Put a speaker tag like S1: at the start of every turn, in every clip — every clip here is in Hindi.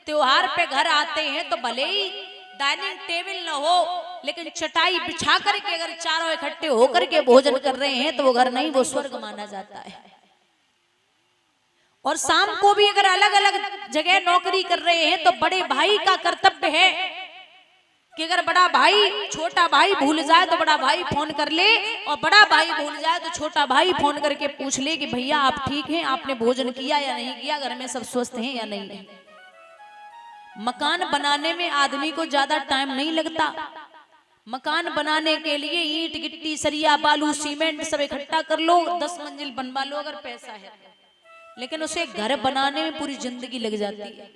S1: त्योहार पे घर आते हैं तो भले ही डाइनिंग टेबल न हो, लेकिन चटाई बिछा करके अगर चारों इकट्ठे होकर के भोजन कर रहे हैं तो वो घर नहीं, वो स्वर्ग माना जाता है। और शाम को भी अगर अलग अलग जगह नौकरी कर रहे हैं तो बड़े भाई का कर्तव्य है कि अगर बड़ा भाई छोटा भाई भूल जाए तो बड़ा भाई फोन कर ले, और बड़ा भाई भूल जाए तो छोटा भाई फोन करके पूछ ले कि भैया आप ठीक हैं, आपने भोजन किया या नहीं किया, घर में सब स्वस्थ हैं या नहीं। मकान बनाने में आदमी को ज्यादा टाइम नहीं लगता। मकान बनाने के लिए ईंट गिट्टी सरिया बालू सीमेंट सब इकट्ठा कर लो, 10 मंजिल बनवा लो अगर पैसा है, लेकिन उसे घर बनाने में पूरी जिंदगी लग जाती है।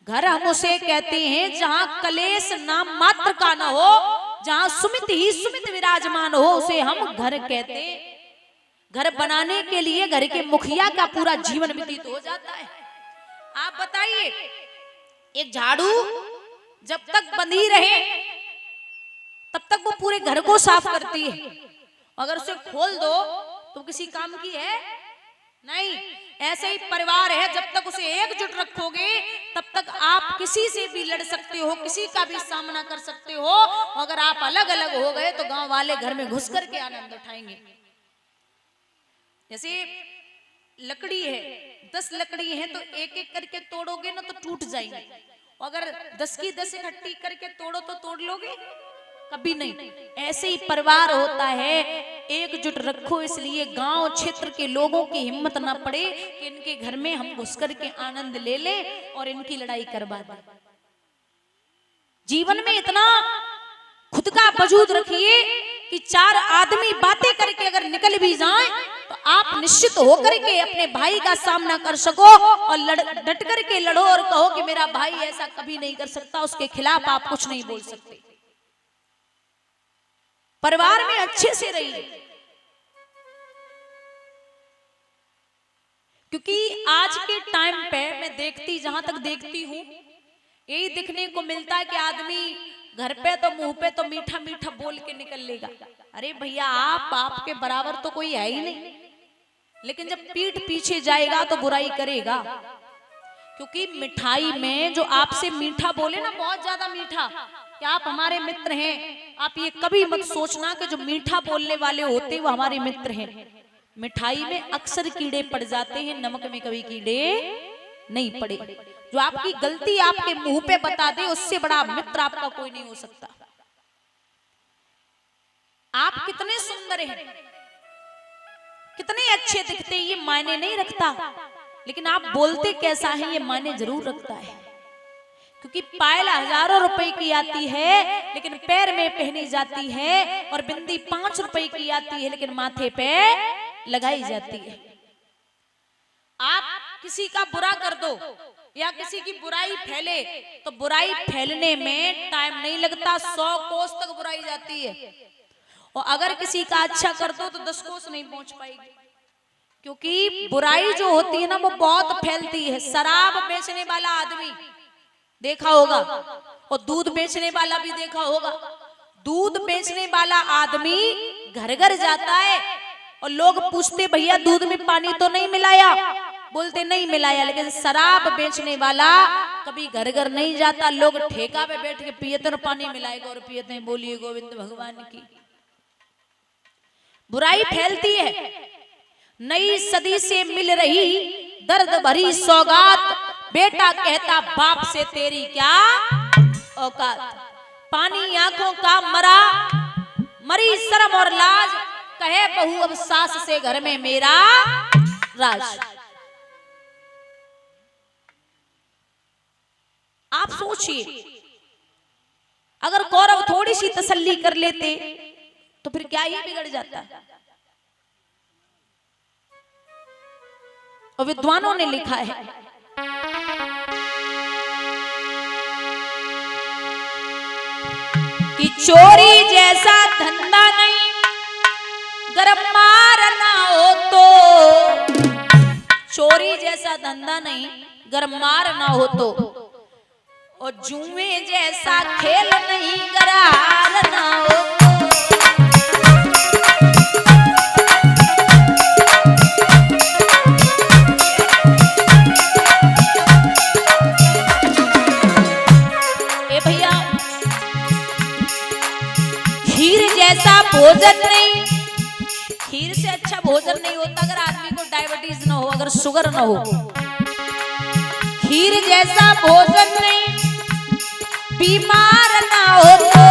S1: घर हम उसे कहते हैं जहां कलेश नाम मात्र का न हो, जहां सुमित ही सुमित विराजमान हो, उसे हम घर कहते। घर बनाने के लिए घर के मुखिया का पूरा जीवन व्यतीत हो जाता है। आप बताइए, एक झाड़ू जब तक बंधी रहे तब तक वो पूरे घर को साफ करती है, अगर उसे खोल दो तो किसी काम की है नहीं। ऐसे ही परिवार है, जब तक उसे एकजुट रखोगे तब तक आप किसी से भी लड़ सकते हो, किसी का भी सामना कर सकते हो। अगर आप अलग अलग हो गए तो गांव वाले घर में घुस करके आनंद उठाएंगे। जैसे लकड़ी है, 10 लकड़ी है तो एक एक करके तोड़ोगे ना तो टूट जाएंगे, अगर 10 की 10 इकट्ठी करके तोड़ो तो तोड़ लोगे? कभी नहीं। ऐसे ही परिवार होता है, एकजुट रखो, इसलिए गांव क्षेत्र के लोगों की हिम्मत ना पड़े कि इनके घर में हम घुस करके आनंद ले ले और इनकी लड़ाई करवा दें। जीवन में इतना खुद का वजूद रखिए कि 4 आदमी बातें करके अगर निकल भी जाएं तो आप निश्चित होकर के अपने भाई का सामना कर सको और डट करके लड़ो और कहो कि मेरा भाई ऐसा कभी नहीं कर सकता, उसके खिलाफ आप कुछ नहीं बोल सकते। परिवार में अच्छे से रहिए, क्योंकि आज के टाइम पे मैं देखती, जहां तक देखती हूं, यही दिखने को मिलता है कि आदमी घर पे तो मुंह पे तो मीठा मीठा बोल के निकल लेगा। अरे भैया, आपके बराबर तो कोई है ही नहीं, लेकिन जब पीठ पीछे जाएगा तो बुराई करेगा। क्योंकि मिठाई में जो आपसे मीठा बोले ना, बहुत ज्यादा मीठा, कि आप हमारे मित्र हैं, आप ये कभी मत सोचना कि जो मीठा बोलने वाले होते वो हमारे मित्र हैं। मिठाई में अक्सर कीड़े पड़ जाते हैं, नमक में कभी कीड़े नहीं पड़े। जो आपकी गलती आपके मुंह पे बता दे, उससे बड़ा मित्र आपका कोई नहीं हो सकता। आप कितने सुंदर हैं, कितने अच्छे दिखते हैं, ये मायने नहीं रखता, लेकिन आप बोलते कैसा है ये मायने जरूर रखता है। क्योंकि पायल हजारों रुपए की आती है लेकिन पैर में पहनी जाती है, और बिंदी 5 रुपए की आती है लेकिन माथे पे लगाई जाती है। आप किसी का बुरा कर दो या किसी की बुराई फैले तो बुराई फैलने में टाइम नहीं लगता, 100 कोस तक बुराई जाती है। और अगर किसी का अच्छा कर दो तो 10 कोस नहीं पहुंच पाएगी, क्योंकि बुराई जो होती है ना वो बहुत फैलती है। शराब बेचने वाला आदमी देखा होगा, और दूध बेचने वाला भी देखा होगा। दूध बेचने वाला आदमी घर घर जाता है और लोग पूछते भैया दूध में पानी तो नहीं मिलाया, बोलते नहीं मिलाया। लेकिन शराब बेचने वाला कभी घर घर नहीं जाता, लोग ठेका पे बैठ के पियते और पानी मिलाएगा और पियते हैं, बोलिए गोविंद भगवान की। बुराई फैलती है। नई सदी से मिल रही दर्द भरी सौगात, बेटा कहता बाप से तेरी क्या औकात। पानी आंखों का मरा, मरी शर्म और लाज, कहे बहू अब सास से घर में मेरा राज। आप सोचिए, अगर कौरव थोड़ी सी तसल्ली कर लेते तो फिर क्या ये बिगड़ जाता। और विद्वानों ने लिखा है कि चोरी जैसा धंधा नहीं, गरम मारना हो तो। चोरी जैसा धंधा नहीं, गरम मारना हो तो। और जुए जैसा खेल नहीं, गरारना हो तो। भोजन नहीं, खीर से अच्छा भोजन नहीं होता अगर आदमी को डायबिटीज ना हो, अगर शुगर ना हो। खीर जैसा भोजन नहीं, बीमार ना हो तो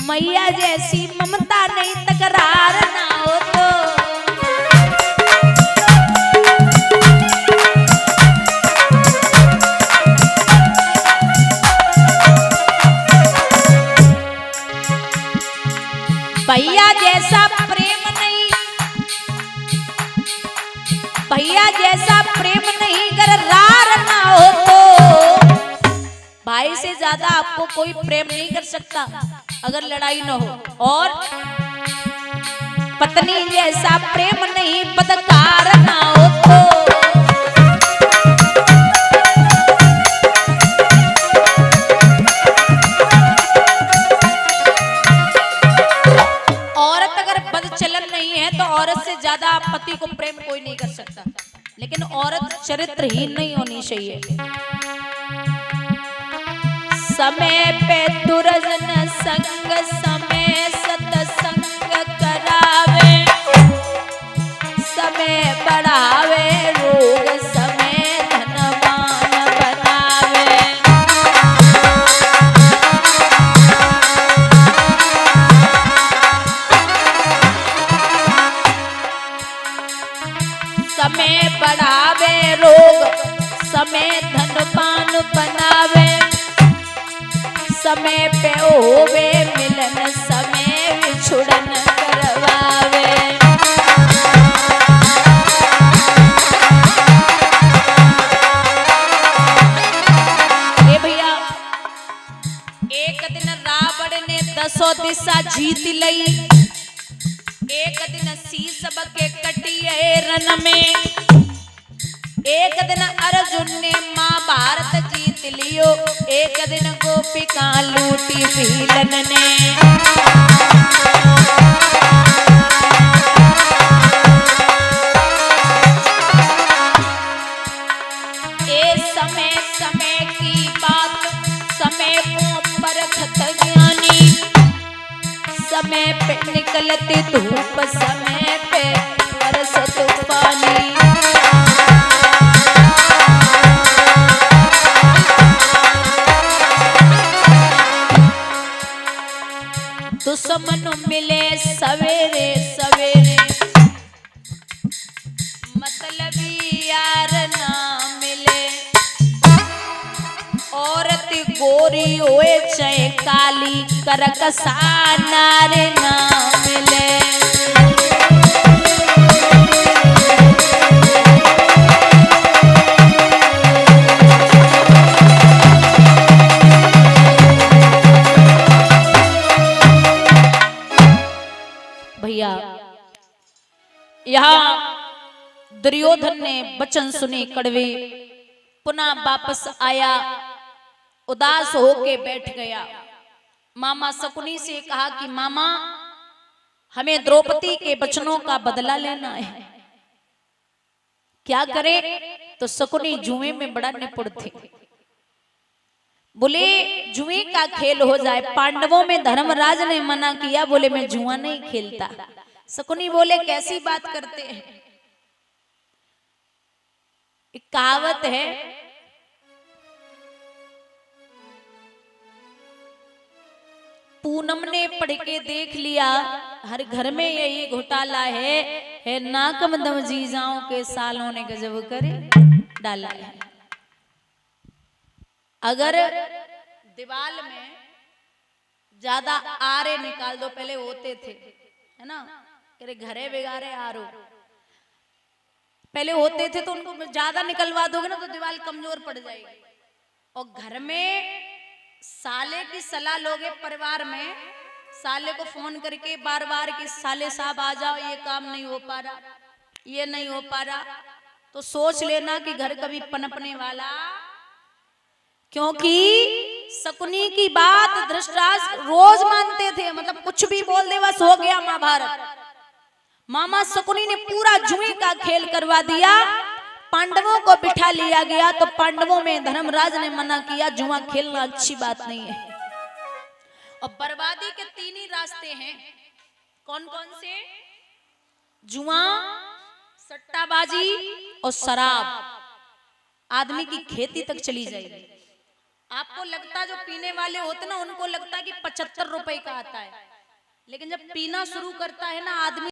S1: मैया जैसी ममता नहीं, तकरार ना हो तो भैया जैसा प्रेम नहीं, भैया जैसा प्रेम नहीं, अगर रार ना हो तो भाई से ज्यादा आपको कोई प्रेम नहीं कर सकता अगर लड़ाई ना हो। और पत्नी जैसा प्रेम नहीं, बदकार ना हो तो औरत अगर बदचलन नहीं है तो औरत से ज्यादा पति को प्रेम कोई नहीं कर सकता, लेकिन औरत चरित्रहीन नहीं होनी चाहिए। समय पे दुर्जन संग, समय सतसंग करावे, समय बढ़ावे रोग, समय धनवान बनावे। समय बढ़ावे रोग, समय धनवान बनावे, समय पे होवे मिलन, समय विछुड़न करवावे। ए भैया, एक दिन रावण ने 10 दिशा जीत लई, एक दिन शीश बके कटिए रन में, एक दिन अर्जुन ने महाभारत जीत लियो, एक दिन गोपिका लूटी भीलन ने। ए समय समय की बात, समय को परखत ज्ञानी, समय पे निकलती धूप, समय पे बरसत पानी। दुश्मन मिले सवेरे सवेरे, मतलबी यार ना मिले, औरत गोरी होए चाहे काली, करकसा नारे ना मिले। भैया, यहाँ दुर्योधन ने वचन सुने कड़वे, पुनः वापस आया, उदास होके बैठ गया। मामा शकुनी से कहा कि मामा हमें द्रौपदी के वचनों का बदला लेना है, क्या करें? तो शकुनी जुए में बड़ा निपुण थे। बोले जुए का खेल हो जाए। पांडवों में धर्मराज ने मना किया, बोले मैं जुआ नहीं खेलता। शकुनी बोले कैसी बात करते हैं? एक कहावत है, पूनम ने पढ़ के देख लिया हर घर में यही घोटाला है नाकम दम जीजाओं के सालों ने गजब करे डाला है। अगर दीवाल में ज्यादा आरे निकाल दो, पहले होते थे है ना, तेरे घरे बिगाड़े आरो पहले होते थे, तो उनको ज्यादा निकलवा दोगे ना तो दीवार कमजोर पड़ जाएगी। और घर में साले की सलाह लोगे, परिवार में साले को फोन करके बार बार कि साले साहब आ जाओ, ये काम नहीं हो पा रहा, ये नहीं हो पा रहा, तो सोच लेना कि घर कभी पनपने वाला। क्योंकि शकुनी की बात धृतराष्ट्र रोज मानते थे, मतलब कुछ भी बोल दे बस हो गया महाभारत। मामा शकुनी ने पूरा जुए का खेल करवा दिया, पांडवों को बिठा लिया गया। तो पांडवों में धर्मराज ने मना किया, जुआ खेलना अच्छी बात नहीं है। और बर्बादी के तीन ही रास्ते हैं। कौन कौन से? जुआ, सट्टाबाजी और शराब। आदमी की खेती तक चली जाएगी। आपको लगता जो पीने वाले होते ना, उनको लगता कि 75 रुपए का आता है, लेकिन जब पीना शुरू करता है ना आदमी